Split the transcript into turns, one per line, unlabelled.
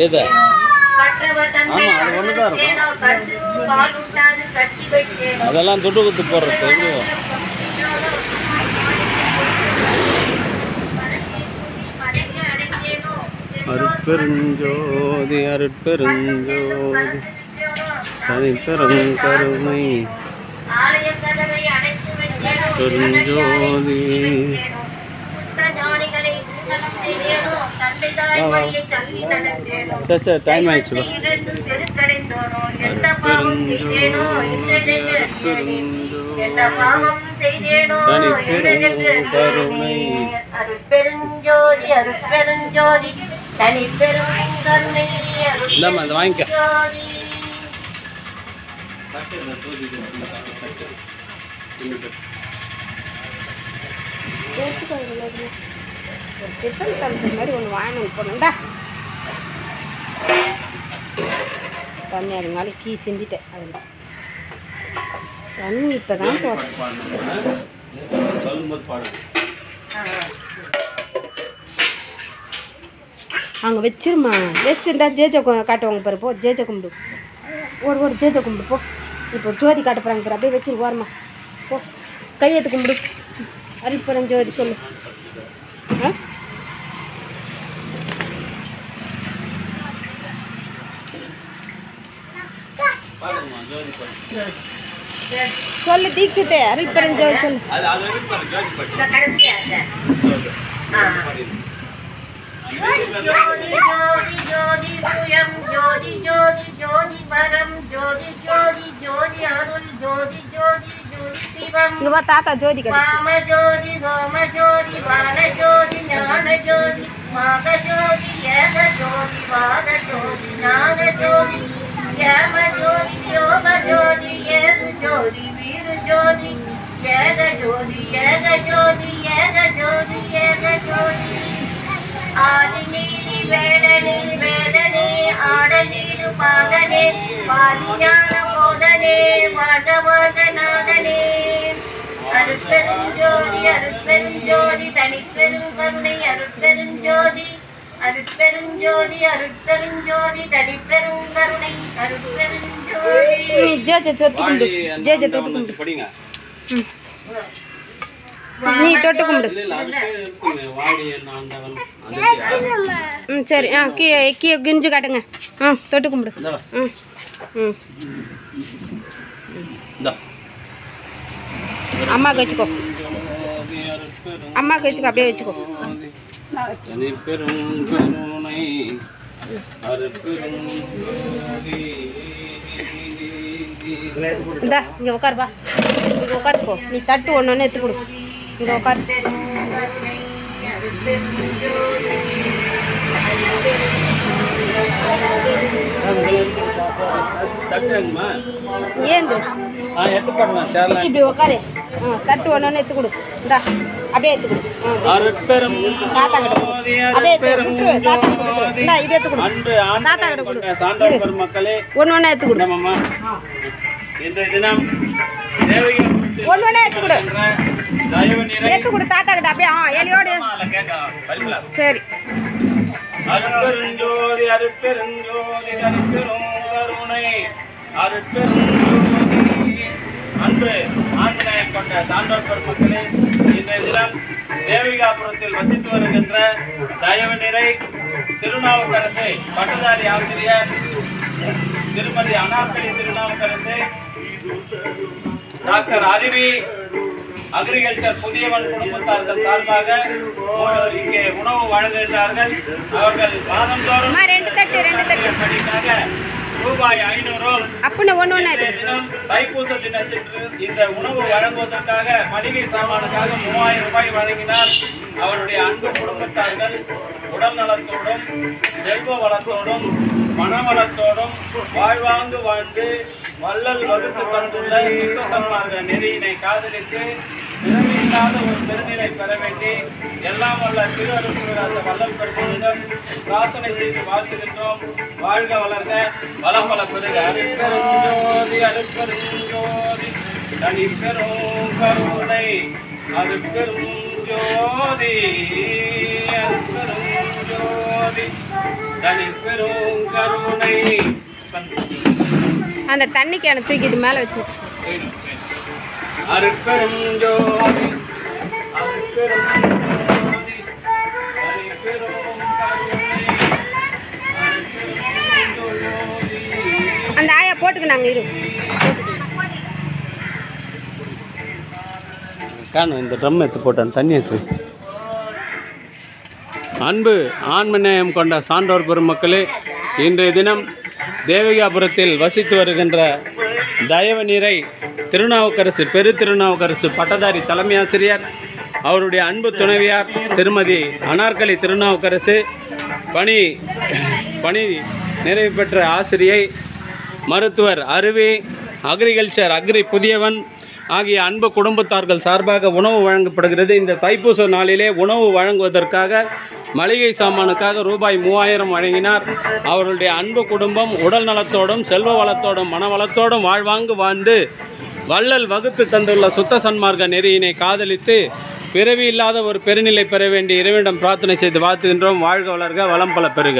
எது? ஆமாம், அது ஒன்று தான் இருக்கும். அதெல்லாம் துட்டு குத்து போடுறது எப்படி? அருட்பெருஞ்சோதி அருட்பெருஞ்சோதி தனிப்பெரும் கருணை பெருஞ்சோதி. சரி சரி, டைம் ஆயிடுச்சு. கருணை இல்லாம அதை வாங்கிக்க.
மாதிரி ஒன்று வாங்கணும் போனோம்டா. தண்ணி அது மேலே கீ சிந்திட்டேன். அதில் தண்ணி இப்போ தான் போட்டேன். அங்கே வச்சிருமா. வெஸ்ட் இருந்தால் ஜேஜை காட்டுவாங்க பாரு. போ ஜேஜை கும்பிடு. ஓடு ஜேஜை கும்பிடு போ. இப்போ ஜோதி காட்ட போகிறாங்க பாரு. அப்படியே வச்சிரு ஓரமா போ. கையெழுத்து கும்பிடு. அருட்பெருஞ்சோதி சொல்லு. ஆ சொல்லு தீட்சித்து. அருட்பெருஞ்சோதி சொல்லு.
ஜோதி ஜோதி ஜோதி சுயம் ஜோதி ஜோதி ஜோதி பரம் ஜோதி ஜோதி ஜோதி அருள் ஜோதி ஜோதி ஜோதி சிவம்.
இங்க வா தாத்தா ஜோதி கட.
வாம ஜோதி சோம ஜோதி வான ஜோதி ஞான ஜோதி மாக ஜோதி ஏக ஜோதி வாத ஜோதி ஞான ஜோதி ஏம ஜோதி யோக ஜோதி ஏது ஜோதி வீர ஜோதி ஏக ஜோதி ஏக ஜோதி ஏக ஜோதி ஏக ஜோதி. ஆதி நீதி வேடனே வேடனே ஆடலீடு பாகனே பாதிஞான போதனே வாதவாதநாதனே. அருட்பெருஞ்சோதி அருட்பெருஞ்சோதி தனிப்பெரும் கருணை அருட்பெருஞ்சோதி அருட்பெருஞ்சோதி அருட்பெருஞ்சோதி தனிப்பெரும் கருணை அருட்பெருஞ்சோதி.
ஜேஜை தொட்டு ஜேஜை தொட்டு
படிங்க.
நீ தொட்டு கும்பிடு. சரி. கீ குஞ்சு காட்டுங்க. தொட்டு கும்பிடு. அம்மாவுக்கு வச்சுக்கோ. அம்மாவுக்கு வச்சுக்கோ. அப்படியே வச்சுக்கோ. இந்தா இங்கே உட்காருப்பா. இங்கே உட்காந்துக்கோ. நீ தட்டு ஒன்று எடுத்து கொடு. இங்கே உட்காரு. ஏந்து இப்படி உட்காரு. தட்டு ஒன்று எடுத்து கொடு. இந்தா அப்படியே எடுத்து கொடு. தாத்தா கிட்ட கொடு. அப்படியே இந்தா இது எடுத்து கொடு. தாத்தா கிட்ட கொடு. ஒன்று ஒன்றா எடுத்து கொடு. ஒன்று ஒன்றா எடுத்து கொடு. எடுத்து கொடு தாத்தா கிட்ட. அப்படியே எலியோடு. சரி.
அருட்பெருஞ்சோதி அருட்பெருஞ்சோதி தனிப்பெரும் கருணை அருட்பெருஞ்சோதி. அன்று ஆஞ்சநேயர் கொண்ட சான்றோர் பெருமக்களே, இந்த தினம் தேவிகாபுரத்தில் வசித்து வருகின்ற தயவு நிறை திருநாவுக்கரசு பட்டதாரி ஆசிரியர் திருமதி அனாக்கலி திருநாவுக்கரசு டாக்டர் அறிவி அக்ரிகல்ச்சர் புதியவன் குடும்பத்தார்கள் சார்பாக இங்கே உணவு வழங்குகின்றார்கள். அவர்கள் மாதந்தோறும் ரூபாய் 500 தைப்பூச தினத்திற்கு இந்த உணவு வழங்குவதற்காக மளிகை சாமானுக்காக 3000 ரூபாய் வழங்கினார். அவருடைய அன்பு குடும்பத்தார்கள் உடல் நலத்தோடும் செல்வ வளத்தோடும் மனவளத்தோடும் வாழ்வாங்கு வாழ்ந்து வள்ளல் வகுத்து தந்துள்ள சுத்த சன்மார்க்க நெறியினை காதலித்து திறமையில்லாத ஒரு பெருநிலை பெற வேண்டி எல்லாம் வல்ல திரு அருட்பெருஞ்சோதி வள்ளல் பெருமானிடம் பிரார்த்தனை செய்து வாழ்த்துகின்றோம். வாழ்க வளர்க வளம் வள பெருக. அருட்பெருஞ்சோதி அருட்பெருஞ்சோதி தனிப்பெரும் கருணை அருட்பெருஞ்சோதி அருட்பெருஞ்சோதி.
ஜோதி தனிப்பெரும் கருணை
அந்த தண்ணி கேனை தூக்கி இது மேலே வச்சு
அருட்பெரும் ஜோதி அருட்பெரும் ஜோதி தனிப்பெரும் கருணை அருட்பெரும் ஜோதி.
அந்த ஆயா போட்டுக்கினாங்க இரு
காணும் இந்த ட்ரம் எடுத்து போட்டேன் தண்ணி எடுத்து. அன்பு ஆன்மநேயம் கொண்ட சான்றோர் பெருமக்களே, இன்றைய தினம் தேவகியாபுரத்தில் வசித்து வருகின்ற தயவு நிறை திருநாவுக்கரசு பெரு திருநாவுக்கரசு பட்டதாரி தலைமை ஆசிரியர், அவருடைய அன்பு துணைவியார் திருமதி அனார்கலி திருநாவுக்கரசு, பணி நிறைவு பெற்ற ஆசிரியை, மருத்துவர் அருவி, அக்ரிகல்ச்சர் அக்ரி புதியவன் ஆகிய அன்பு குடும்பத்தார்கள் சார்பாக உணவு வழங்கப்படுகிறது. இந்த தைப்பூச நாளிலே உணவு வழங்குவதற்காக மளிகை சாமானுக்காக ரூபாய் 3000 வழங்கினார். அவர்களுடைய அன்பு குடும்பம் உடல் நலத்தோடும் செல்வ வளத்தோடும் மன வளத்தோடும் வாழ்ந்து வள்ளல் வகுத்து தந்துள்ள சுத்த சன்மார்க்க நெறியினை காதலித்து பிறவி இல்லாத ஒரு பெருநிலை பெற வேண்டிய இறைவனிடம் பிரார்த்தனை செய்து வாழ்த்துகின்றோம். வாழ்க வளர்க, வளம் பல பெறுக.